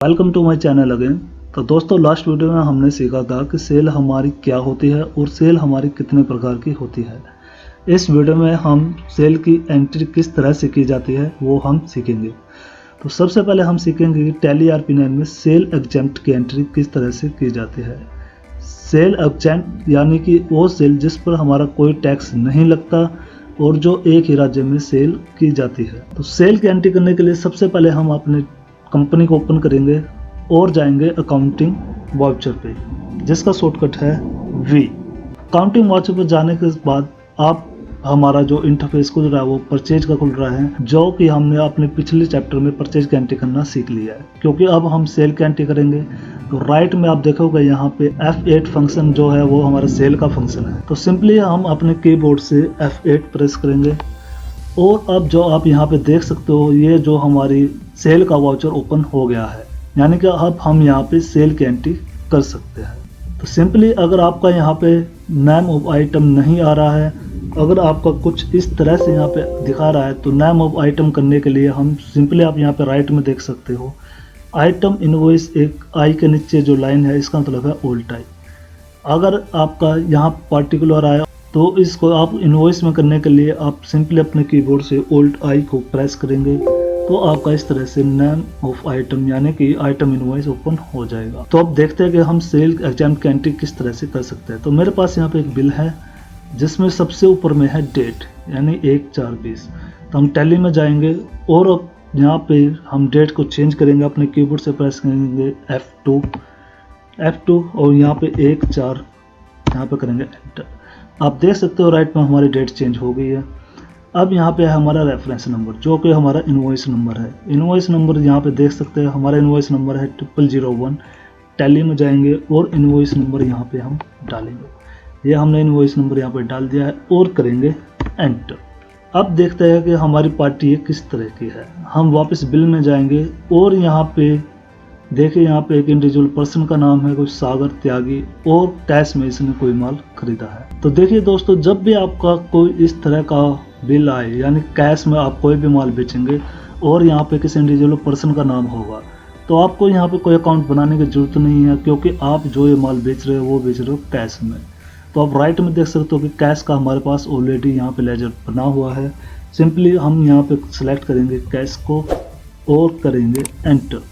Welcome to my channel again. तो दोस्तों last video में हमने सीखा था कि सेल हमारी क्या होती है और सेल हमारी कितने प्रकार की होती है। इस वीडियो में हम सेल की एंट्री किस तरह से की जाती है वो हम सीखेंगे। तो सबसे पहले हम सीखेंगे कि टैली RP9 में सेल एग्जेम्प्ट की एंट्री किस तरह से की जाती है। सेल एग्जेम्प्ट यानी कि वो सेल जिस पर हमारा कोई टैक्स नहीं लगता और जो एक ही राज्य में सेल की जाती है। तो सेल की एंट्री करने के लिए सबसे पहले हम अपने कंपनी को ओपन करेंगे और जाएंगे अकाउंटिंग वाउचर पे, जिसका शॉर्टकट है वी। अकाउंटिंग वाउचर पर जाने के बाद आप हमारा जो इंटरफेस खुल रहा है वो परचेज का खुल रहा है, जो कि हमने अपने पिछले चैप्टर में परचेज की एंट्री करना सीख लिया है। क्योंकि अब हम सेल की एंट्री करेंगे तो राइट में आप देखोगे यहाँ पे F8 फंक्शन जो है वो हमारा सेल का फंक्शन है। तो सिंपली हम अपने कीबोर्ड से F8 प्रेस करेंगे और अब जो आप यहाँ पे देख सकते हो ये जो हमारी सेल का वाउचर ओपन हो गया है, यानी कि अब हम यहाँ पे सेल की एंट्री कर सकते हैं। तो सिंपली अगर आपका यहाँ पे नेम ऑफ आइटम नहीं आ रहा है, अगर आपका कुछ इस तरह से यहाँ पे दिखा रहा है, तो नेम ऑफ आइटम करने के लिए हम सिंपली आप यहाँ पे राइट में देख सकते हो आइटम इनवॉइस, एक आई के नीचे जो लाइन है इसका मतलब है ओल्ड आई। अगर आपका यहाँ पार्टिकुलर आया तो इसको आप इनवॉइस में करने के लिए आप सिंपली अपने कीबोर्ड से ओल्ड आई को प्रेस करेंगे तो आपका इस तरह से नेम ऑफ आइटम यानी कि आइटम इनवॉइस ओपन हो जाएगा। तो अब देखते हैं कि हम सेल एग्जेम्प्ट की एंट्री किस तरह से कर सकते हैं। तो मेरे पास यहाँ पे एक बिल है जिसमें सबसे ऊपर में है डेट यानी 1/4/20। तो हम टैली में जाएंगे और अब यहाँ पे हम डेट को चेंज करेंगे, अपने कीबोर्ड से प्रेस करेंगे F2 और यहाँ पे 1/4 यहाँ पे करेंगे एंटर। आप देख सकते हो राइट में हमारी डेट चेंज हो गई है। अब यहाँ पे है हमारा रेफरेंस नंबर जो कि हमारा इनवॉइस नंबर है। इनवॉइस नंबर यहाँ पे देख सकते हैं हमारा इनवॉइस नंबर है 0001। टैली में जाएंगे और इनवॉइस नंबर यहाँ पे हम डालेंगे। ये हमने इनवॉइस नंबर यहाँ पे डाल दिया है और करेंगे एंटर। अब देखते हैं कि हमारी पार्टी किस तरह की है। हम वापस बिल में जाएंगे और यहाँ पे देखिए यहाँ पे एक इंडिविजुअल पर्सन का नाम है कुछ सागर त्यागी और कैश में इसने कोई माल खरीदा है। तो देखिए दोस्तों, जब भी आपका कोई इस तरह का बिल आए यानी कैश में आप कोई भी माल बेचेंगे और यहाँ पे किसी इंडिविजुअल पर्सन का नाम होगा तो आपको यहाँ पे कोई अकाउंट बनाने की जरूरत नहीं है, क्योंकि आप जो ये माल बेच रहे हो वो बेच रहे हो कैश में। तो आप राइट में देख सकते हो कि कैश का हमारे पास ऑलरेडी यहाँ पे लेजर बना हुआ है। सिंपली हम यहाँ पे सिलेक्ट करेंगे कैश को और करेंगे एंटर।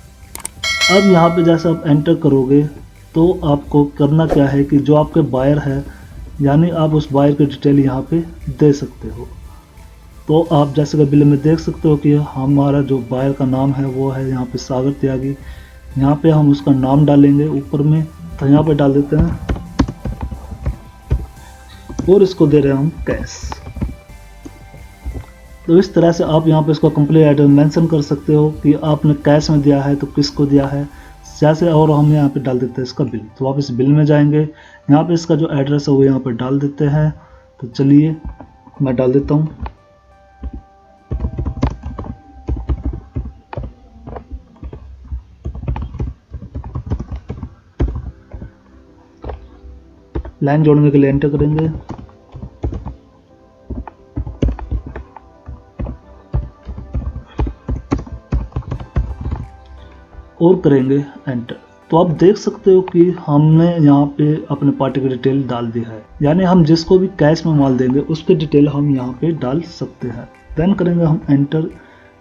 अब यहाँ पे जैसे आप एंटर करोगे तो आपको करना क्या है कि जो आपके बायर है यानी आप उस बायर की डिटेल यहाँ पे दे सकते हो। तो आप जैसे कि बिल में देख सकते हो कि हमारा जो बायर का नाम है वो है यहाँ पे सागर त्यागी। यहाँ पे हम उसका नाम डालेंगे ऊपर में, तो यहाँ पे डाल देते हैं और इसको दे रहे हैं हम कैश। तो इस तरह से आप यहाँ पे इसको कंप्लीट एड्रेस मेंशन कर सकते हो कि आपने कैश में दिया है तो किसको दिया है जैसे, और हम यहाँ पे डाल देते हैं इसका बिल। तो वापस बिल में जाएंगे, यहाँ पे इसका जो एड्रेस है वो यहाँ पे डाल देते हैं। तो चलिए मैं डाल देता हूँ। लाइन जोड़ने के लिए एंटर करेंगे और करेंगे एंटर। तो आप देख सकते हो कि हमने यहाँ पे अपने पार्टी की डिटेल डाल दी है, यानी हम जिसको भी कैश में माल देंगे उसकी डिटेल हम यहाँ पे डाल सकते हैं। देन करेंगे हम एंटर।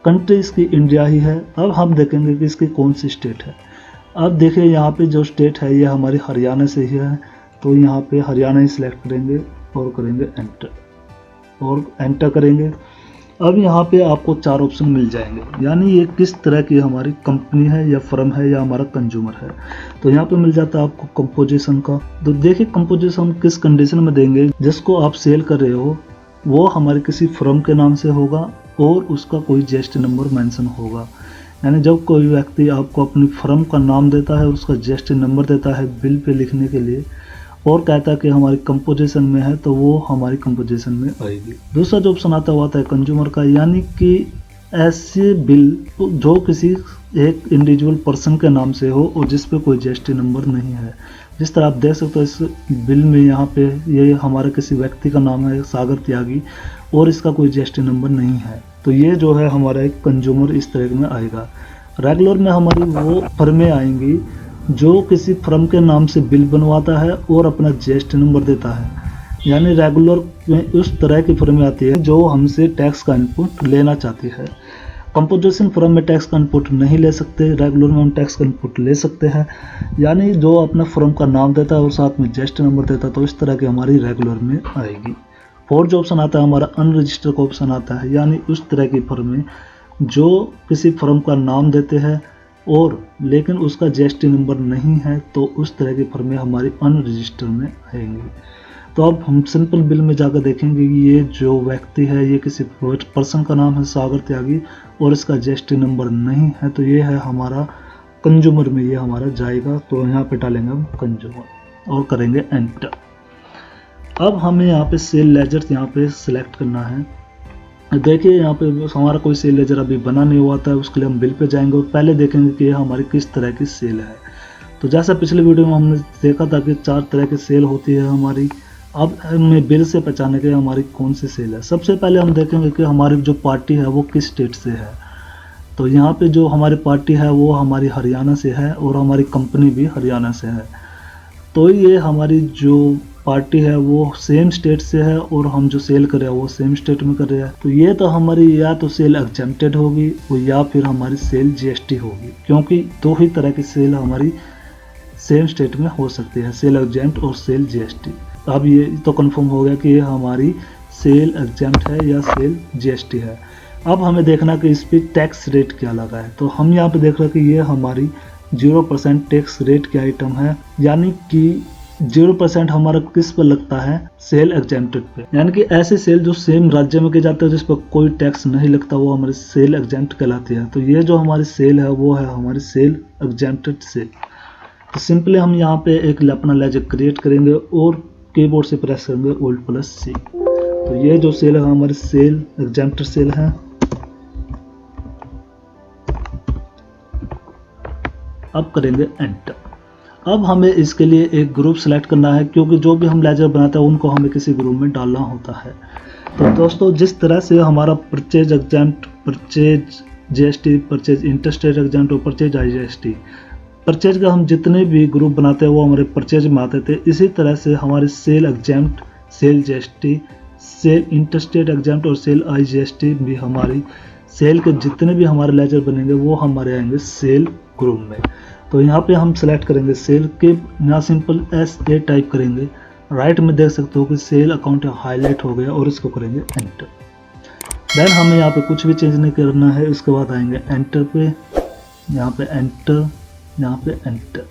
कंट्री इसकी इंडिया ही है। अब हम देखेंगे कि इसकी कौन सी स्टेट है। अब देखिए यहाँ पे जो स्टेट है ये हमारी हरियाणा से ही है, तो यहाँ पे हरियाणा ही सिलेक्ट करेंगे और करेंगे एंटर और एंटर करेंगे। अब यहाँ पे आपको 4 ऑप्शन मिल जाएंगे, यानी ये किस तरह की हमारी कंपनी है या फर्म है या हमारा कंज्यूमर है। तो यहाँ पे मिल जाता है आपको कंपोजिशन का। तो देखिए कंपोजिशन किस कंडीशन में देंगे, जिसको आप सेल कर रहे हो वो हमारे किसी फर्म के नाम से होगा और उसका कोई जीएसटी नंबर मेंशन होगा। यानी जब कोई व्यक्ति आपको अपनी फर्म का नाम देता है और उसका जीएसटी नंबर देता है बिल पे लिखने के लिए और कहता है कि हमारी कंपोजिशन में है, तो वो हमारी कंपोजिशन में आएगी। दूसरा जो ऑप्शन आता है कंज्यूमर का, यानी कि ऐसे बिल जो किसी एक इंडिविजुअल पर्सन के नाम से हो और जिस पे कोई जीएसटी नंबर नहीं है। जिस तरह आप देख सकते हो इस बिल में यहाँ पे ये हमारे किसी व्यक्ति का नाम है सागर त्यागी और इसका कोई जीएसटी नंबर नहीं है, तो ये जो है हमारा एक कंज्यूमर इस तरह में आएगा। रेगुलर में हमारी वो फर्में आएंगी जो किसी फर्म के नाम से बिल बनवाता है और अपना जीएसटी नंबर देता है। यानी रेगुलर में उस तरह की फर्में आती है जो हमसे टैक्स का इनपुट लेना चाहती है। कंपोजिशन फर्म में टैक्स का इनपुट नहीं ले सकते, रेगुलर में हम टैक्स का इनपुट ले सकते हैं। यानी जो अपना फर्म का नाम देता है और साथ में जीएसटी नंबर देता है, तो इस तरह की हमारी रेगुलर में आएगी। फोर्थ जो ऑप्शन आता है हमारा अनरजिस्टर्ड का ऑप्शन आता है, यानी उस तरह की फर्में जो किसी फर्म का नाम देते हैं और लेकिन उसका जीएसटी नंबर नहीं है, तो उस तरह की फर्में हमारी अनरजिस्टर्ड में आएंगी। तो अब हम सिंपल बिल में जाकर देखेंगे कि ये जो व्यक्ति है ये किसी पर्सन का नाम है सागर त्यागी और इसका जीएसटी नंबर नहीं है, तो ये है हमारा कंज्यूमर में, ये हमारा जाएगा। तो यहाँ पे डालेंगे हम कंज्यूमर और करेंगे एंटर। अब हमें यहाँ पे सेल लेजर यहाँ पे सिलेक्ट करना है। देखिए यहाँ पे हमारा कोई सेल लेजर अभी बना नहीं हुआ था, उसके लिए हम बिल पे जाएंगे और पहले देखेंगे कि हमारी किस तरह की सेल है। तो जैसा पिछले वीडियो में हमने देखा था कि 4 तरह की सेल होती है हमारी। अब हमें बिल से पहचाने के हमारी कौन सी सेल है। सबसे पहले हम देखेंगे कि हमारी जो पार्टी है वो किस स्टेट से है। तो यहाँ पे जो हमारी पार्टी है वो हमारी हरियाणा से है और हमारी कंपनी भी हरियाणा से है। तो ये हमारी जो पार्टी है वो सेम स्टेट से है और हम जो सेल कर रहे हैं वो सेम स्टेट में कर रहे हैं। तो ये तो हमारी या तो सेल एग्जेम्प्टेड होगी या फिर हमारी सेल जीएसटी होगी, क्योंकि 2 ही तरह की सेल हमारी सेम स्टेट में हो सकती है, सेल एग्जेम्प्ट और सेल जीएसटी। अब ये तो कंफर्म हो गया कि ये हमारी सेल एग्जेम्प्ट है या सेल जीएसटी है। अब हमें देखना कि इस पर टैक्स रेट क्या लगा है। तो हम यहाँ पे देख रहे हैं कि ये हमारी 0% टैक्स रेट की आइटम है, यानी कि 0% हमारा किस पर लगता है, सेल एग्जेम्प्टेड पे। यानी कि ऐसे सेल जो सेम राज्य में किए जाते हैं जिस पर कोई टैक्स नहीं लगता, वो हमारी सेल एग्जेम्प्ट कहलाती है। तो ये जो हमारी सेल है वो है हमारी सेल एग्जेम्प्टेड सेल। तो सिंपली हम यहाँ पे एक अपना लेजर क्रिएट करेंगे और कीबोर्ड से प्रेस करेंगे Alt+C। तो ये जो सेल है हमारी सेल एग्जेम्प्टेड सेल है। अब करेंगे एंटर। अब हमें इसके लिए एक ग्रुप सेलेक्ट करना है, क्योंकि जो भी हम लेजर बनाते हैं उनको हमें किसी ग्रुप में डालना होता है। तो दोस्तों जिस तरह से हमारा purchase exempt, purchase GST, purchase interstate exempt और परचेज आईजीएसटी, परचेज का हम जितने भी ग्रुप बनाते हैं वो हमारे परचेज में आते थे, इसी तरह से हमारे sale exempt, sale GST, sale interstate exempt और सेल आईजीएसटी भी हमारी सेल के जितने भी हमारे लेजर बनेंगे वो हमारे आएंगे सेल ग्रुप में। तो यहाँ पे हम सेलेक्ट करेंगे सेल के, यहाँ सिंपल SA टाइप करेंगे। राइट में देख सकते हो कि सेल अकाउंट हाईलाइट हो गया और इसको करेंगे एंटर। देन हमें यहाँ पे कुछ भी चेंज नहीं करना है। उसके बाद आएंगे एंटर पे, यहाँ पे एंटर, यहाँ पे एंटर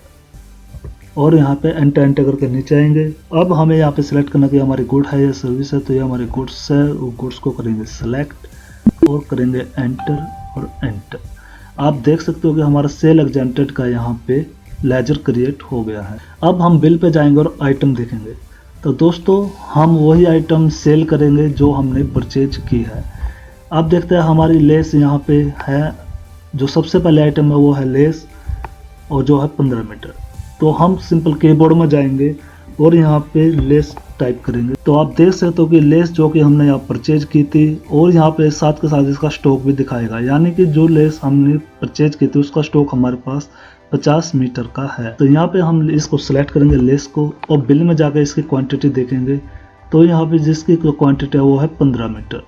और यहाँ पे एंटर करके नीचे आएंगे। अब हमें यहाँ पे सिलेक्ट करना कि हमारी गुड है या सर्विस है। तो ये हमारे गुड्स है, वो गुड्स को करेंगे सेलेक्ट और करेंगे एंटर और एंटर। आप देख सकते हो कि हमारा सेल एग्जेम्प्टेड का यहाँ पे लेजर क्रिएट हो गया है। अब हम बिल पे जाएंगे और आइटम देखेंगे। तो दोस्तों हम वही आइटम सेल करेंगे जो हमने परचेज की है। अब देखते हैं हमारी लेस यहाँ पे है, जो सबसे पहले आइटम है वो है लेस और जो है 15 मीटर। तो हम सिंपल कीबोर्ड में जाएंगे और यहाँ पे लेस टाइप करेंगे। तो आप देख सकते हो कि लेस जो कि हमने यहाँ परचेज की थी और यहाँ पे साथ के साथ इसका स्टॉक भी दिखाएगा, यानी कि जो लेस हमने परचेज की थी उसका स्टॉक हमारे पास 50 मीटर का है। तो यहाँ पे हम इसको सिलेक्ट करेंगे लेस को और बिल में जाकर इसकी क्वांटिटी देखेंगे। तो यहाँ पे जिसकी क्वांटिटी है वो है 15 मीटर।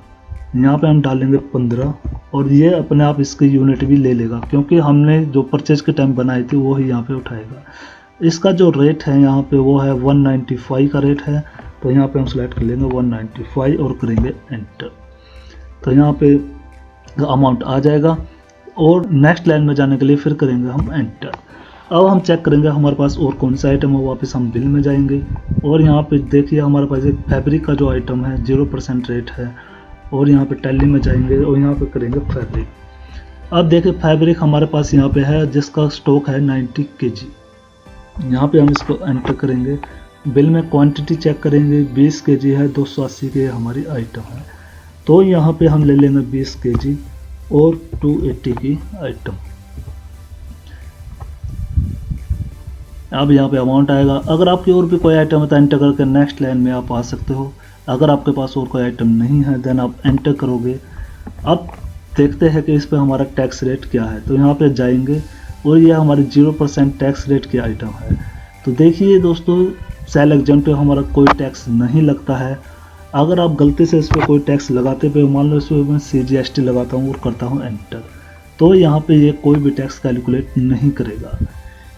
यहाँ पे हम डालेंगे 15 और ये अपने आप इसकी यूनिट भी ले लेगा, क्योंकि हमने जो परचेज के टाइम बनाई थी वो ही यहाँ पे उठाएगा। इसका जो रेट है यहाँ पे वो है 195 का रेट है। तो यहाँ पे हम सेलेक्ट कर लेंगे 195 और करेंगे एंटर। तो यहाँ पे अमाउंट आ जाएगा और नेक्स्ट लाइन में जाने के लिए फिर करेंगे हम एंटर। अब हम चेक करेंगे हमारे पास और कौन सा आइटम है। वापस हम बिल में जाएंगे और यहाँ पे देखिए हमारे पास एक फैब्रिक का जो आइटम है 0% रेट है और यहाँ पे टैली में जाएंगे और यहाँ पे करेंगे फैब्रिक। अब देखिए फैब्रिक हमारे पास यहाँ पे है जिसका स्टॉक है 90 kg। यहाँ पे हम इसको एंटर करेंगे। बिल में क्वांटिटी चेक करेंगे, 20 kg है, 280 के हमारी आइटम है। तो यहाँ पे हम ले लेंगे 20 kg और 280 की आइटम। अब यहाँ पे अमाउंट आएगा। अगर आपकी और भी कोई आइटम है तो एंटर करके नेक्स्ट लाइन में आप आ सकते हो। अगर आपके पास और कोई आइटम नहीं है देन आप एंटर करोगे। अब देखते हैं कि इस पर हमारा टैक्स रेट क्या है। तो यहाँ पे जाएंगे और ये हमारी 0% टैक्स रेट की आइटम है। तो देखिए दोस्तों, सेल एग्जाम पे हमारा कोई टैक्स नहीं लगता है। अगर आप गलती से इस पर कोई टैक्स लगाते पे, मान लो इस पर मैं CGST लगाता हूँ और करता हूँ एंटर, तो यहाँ पे ये कोई भी टैक्स कैलकुलेट नहीं करेगा,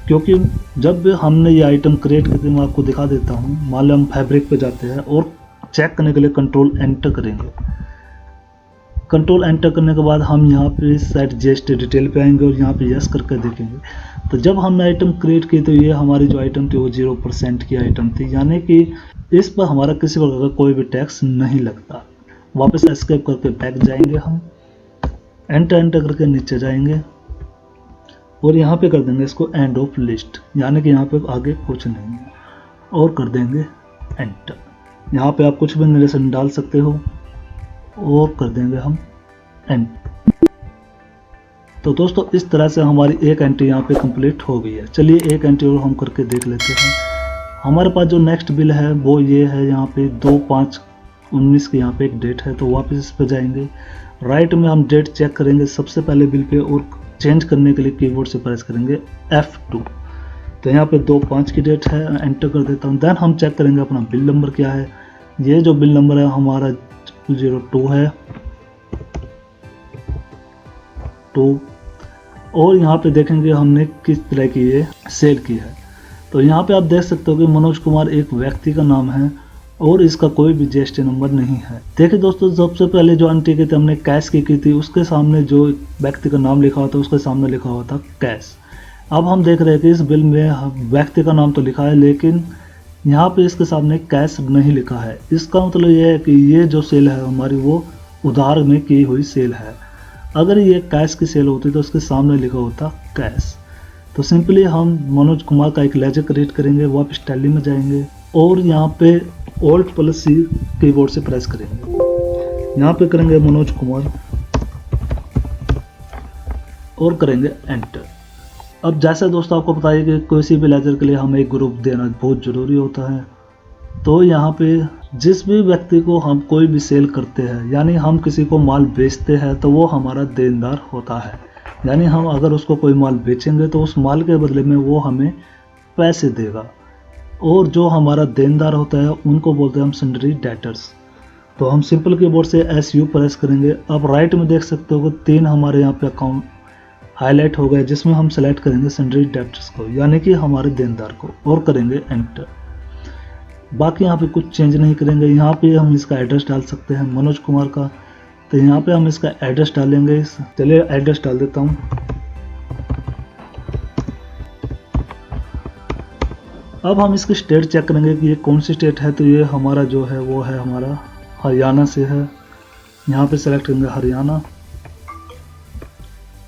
क्योंकि जब हमने ये आइटम क्रिएट करके मैं आपको दिखा देता हूँ। मान लो हम फैब्रिक पे जाते हैं और चेक करने के लिए कंट्रोल एंटर करेंगे। कंट्रोल एंटर करने के बाद हम यहाँ पे सेट GST डिटेल पे आएंगे और यहाँ पे यस करके देखेंगे। तो जब हमने आइटम क्रिएट की तो ये हमारी जो आइटम थी वो 0% की आइटम थी, यानी कि इस पर हमारा किसी प्रकार का कोई भी टैक्स नहीं लगता। वापस एस्केप करके बैक जाएंगे, हम एंटर करके नीचे जाएंगे और यहाँ पे कर देंगे इसको एंड ऑफ लिस्ट, यानी कि यहाँ पे आगे कुछ नहीं है, और कर देंगे एंटर। यहाँ पे आप कुछ भी नरेशन डाल सकते हो और कर देंगे हम एंटर। तो दोस्तों इस तरह से हमारी एक एंट्री यहाँ पे कंप्लीट हो गई है। चलिए एक एंट्री और हम करके देख लेते हैं। हमारे पास जो नेक्स्ट बिल है वो ये है, यहाँ पे 2/5/19 की यहाँ पे एक डेट है। तो वापस इस पे जाएंगे, राइट में हम डेट चेक करेंगे सबसे पहले बिल पे, और चेंज करने के लिए कीबोर्ड से प्रेस करेंगे F2। तो यहाँ पे 2/5 की डेट है, एंटर कर देता हूँ। देन हम चेक करेंगे अपना बिल नंबर क्या है। ये जो बिल नंबर है हमारा 02 है 2, और यहाँ पे देखेंगे हमने किस तरह की ये सेल की है। तो यहाँ पे आप देख सकते हो कि मनोज कुमार एक व्यक्ति का नाम है और इसका कोई भी GST नंबर नहीं है। देखिए दोस्तों, सबसे पहले जो एंट्री की थी हमने कैश की थी, उसके सामने जो व्यक्ति का नाम लिखा हुआ था उसके सामने लिखा हुआ था कैश। अब हम देख रहे हैं कि इस बिल में व्यक्ति का नाम तो लिखा है, लेकिन यहाँ पे इसके सामने कैश नहीं लिखा है। इसका मतलब ये है कि ये जो सेल है हमारी वो उधार में की हुई सेल है। अगर ये कैश की सेल होती तो उसके सामने लिखा होता कैश। तो सिंपली हम मनोज कुमार का एक लेजर क्रिएट करेंगे, वापस टैली में जाएंगे और यहाँ पे Alt+C कीबोर्ड से प्रेस करेंगे। यहाँ पे करेंगे मनोज कुमार और करेंगे एंटर। अब जैसे दोस्तों आपको पता है कि किसी भी लेजर के लिए हमें एक ग्रुप देना बहुत ज़रूरी होता है। तो यहाँ पे जिस भी व्यक्ति को हम कोई भी सेल करते हैं, यानी हम किसी को माल बेचते हैं, तो वो हमारा देनदार होता है। यानी हम अगर उसको कोई माल बेचेंगे तो उस माल के बदले में वो हमें पैसे देगा, और जो हमारा देनदार होता है उनको बोलते हैं हम सन्ड्री डेटर्स। तो हम सिंपल कीबोर्ड से SU प्रेस करेंगे। अब राइट में देख सकते हो कि 3 हमारे यहाँ पे अकाउंट हाईलाइट हो गए, जिसमें हम सेलेक्ट करेंगे सन्ड्री डेटर्स को, यानी कि हमारे देनदार को, और करेंगे एंटर। बाकी यहाँ पे कुछ चेंज नहीं करेंगे। यहाँ पे हम इसका एड्रेस डाल सकते हैं मनोज कुमार का, तो यहाँ पे हम इसका एड्रेस डालेंगे। चलिए एड्रेस डाल देता हूँ। अब हम इसकी स्टेट चेक करेंगे कि ये कौन सी स्टेट है। तो ये हमारा जो है वो है हमारा हरियाणा से है। यहाँ पे सेलेक्ट करेंगे हरियाणा,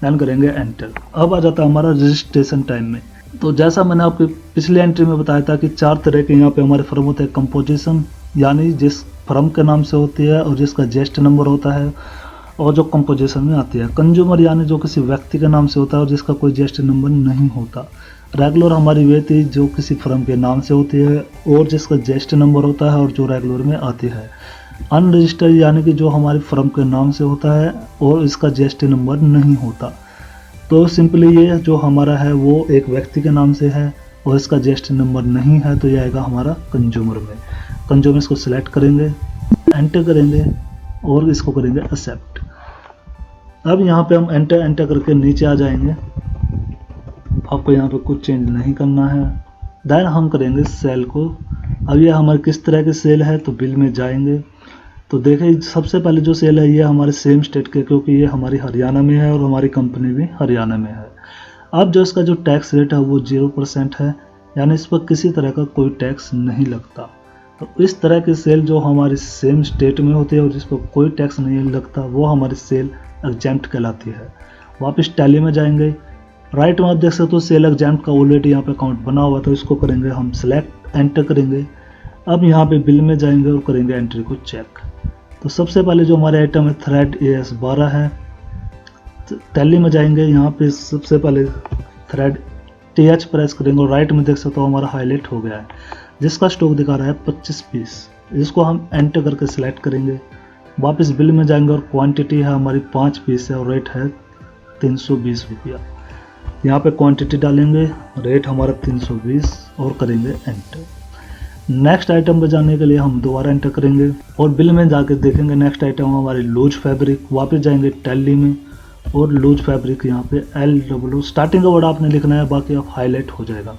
देन करेंगे एंटर। अब आ जाता है हमारा रजिस्ट्रेशन टाइम में। तो जैसा मैंने आपकी पिछली एंट्री में बताया था कि 4 तरह के यहाँ पे हमारे फर्म होते हैं। कंपोजिशन, यानी जिस फर्म के नाम से होती है और जिसका GST नंबर होता है, और जो कंपोजिशन में आती है। कंज्यूमर, यानी जो किसी व्यक्ति के नाम से होता है और जिसका कोई GST नंबर नहीं होता। रेगुलर हमारी वे थी जो किसी फर्म के नाम से होती है और जिसका GST नंबर होता है और जो रेगुलर में आती है। अनरजिस्टर्ड, यानी कि जो हमारी फर्म के नाम से होता है और इसका GST नंबर नहीं होता। तो सिंपली ये जो हमारा है वो एक व्यक्ति के नाम से है और इसका GST नंबर नहीं है, तो ये आएगा हमारा कंज्यूमर में। कंज्यूमर इसको सिलेक्ट करेंगे, एंटर करेंगे और इसको करेंगे एक्सेप्ट। अब यहाँ पे हम एंटर करके नीचे आ जाएंगे। आपको यहाँ पे कुछ चेंज नहीं करना है। देन हम करेंगे सेल को। अब ये हमारी किस तरह की सेल है, तो बिल में जाएंगे। तो देखिए सबसे पहले जो सेल है ये हमारे सेम स्टेट के, क्योंकि ये हमारी हरियाणा में है और हमारी कंपनी भी हरियाणा में है। अब जो इसका जो टैक्स रेट है वो 0% है, यानी इस पर किसी तरह का कोई टैक्स नहीं लगता। तो इस तरह की सेल जो हमारी सेम स्टेट में होती है और जिस पर कोई टैक्स नहीं लगता, वो हमारी सेल एग्जैम्प्ट कहलाती है। वापस टैली में जाएंगे। राइट में आप देख सकते हो सेल एग्जैम्प्ट का ऑलरेडी यहाँ पे अकाउंट बना हुआ, तो इसको करेंगे हम सिलेक्ट, एंटर करेंगे। अब यहाँ पे बिल में जाएंगे और करेंगे एंट्री को चेक। तो सबसे पहले जो हमारे आइटम है थ्रेड AS12 है। टैली में जाएंगे, यहाँ पे सबसे पहले थ्रेड TH प्रेस करेंगे और राइट में देख सकते हो हमारा हाईलाइट हो गया है, जिसका स्टॉक दिखा रहा है 25 पीस। इसको हम एंटर करके सिलेक्ट करेंगे। वापस बिल में जाएंगे और क्वांटिटी है हमारी 5 पीस है और रेट है 320 रुपया। यहाँ पे क्वांटिटी डालेंगे, रेट हमारा 320 और करेंगे एंटर। नेक्स्ट आइटम पे जाने के लिए हम दोबारा एंटर करेंगे और बिल में जाकर देखेंगे नेक्स्ट आइटम हमारी लूज फैब्रिक। वापस जाएंगे टैली में और लूज फैब्रिक यहाँ पे LW स्टार्टिंग का वर्ड आपने लिखना है, बाकी आप हाईलाइट हो जाएगा।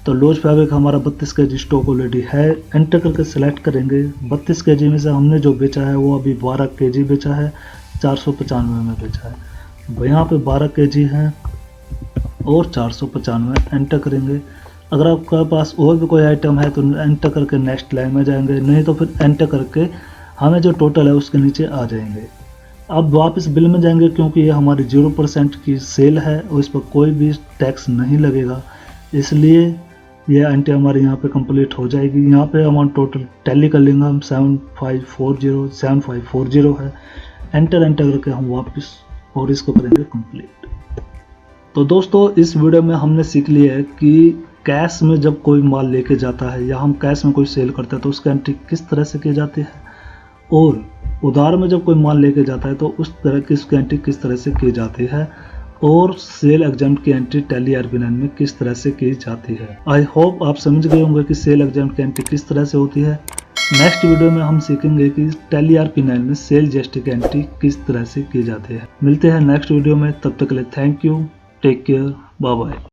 तो लूज फैब्रिक हमारा 32 kg स्टॉक ऑलरेडी है। एंटर करके सिलेक्ट करेंगे। 32 kg में से हमने जो बेचा है वो अभी 12 kg बेचा है, 495 में बेचा है। यहाँ पे 12 kg है और 495 एंटर करेंगे। अगर आपके पास और भी कोई आइटम है तो एंटर करके नेक्स्ट लाइन में जाएंगे, नहीं तो फिर एंटर करके हमें जो टोटल है उसके नीचे आ जाएंगे। अब वापस बिल में जाएंगे क्योंकि ये हमारी 0% की सेल है और इस पर कोई भी टैक्स नहीं लगेगा, इसलिए ये एंट्री हमारी यहाँ पे कंप्लीट हो जाएगी। यहाँ पे अमाउंट टोटल टैली कर लेंगे हम 7540 है। एंटर करके हम वापस और इसको करेंगे कंप्लीट। तो दोस्तों इस वीडियो में हमने सीख लिया है कि कैश में जब कोई माल लेके जाता है या हम कैश में कोई सेल करते हैं तो उसकी एंट्री किस तरह से की जाती है, और उधार में जब कोई माल लेके जाता है तो उस तरह की उसकी एंट्री किस तरह से की जाती है, और सेल एग्जाम्प्ट की एंट्री टैली RP9 में किस तरह से की जाती है। आई होप आप समझ गए होंगे कि सेल एग्जाम्प्ट की एंट्री किस तरह से होती है। नेक्स्ट वीडियो में हम सीखेंगे कि टैली RP9 में सेल GST की एंट्री किस तरह से की जाती है। मिलते हैं नेक्स्ट वीडियो में, तब तक के लिए thank you, take care, bye bye.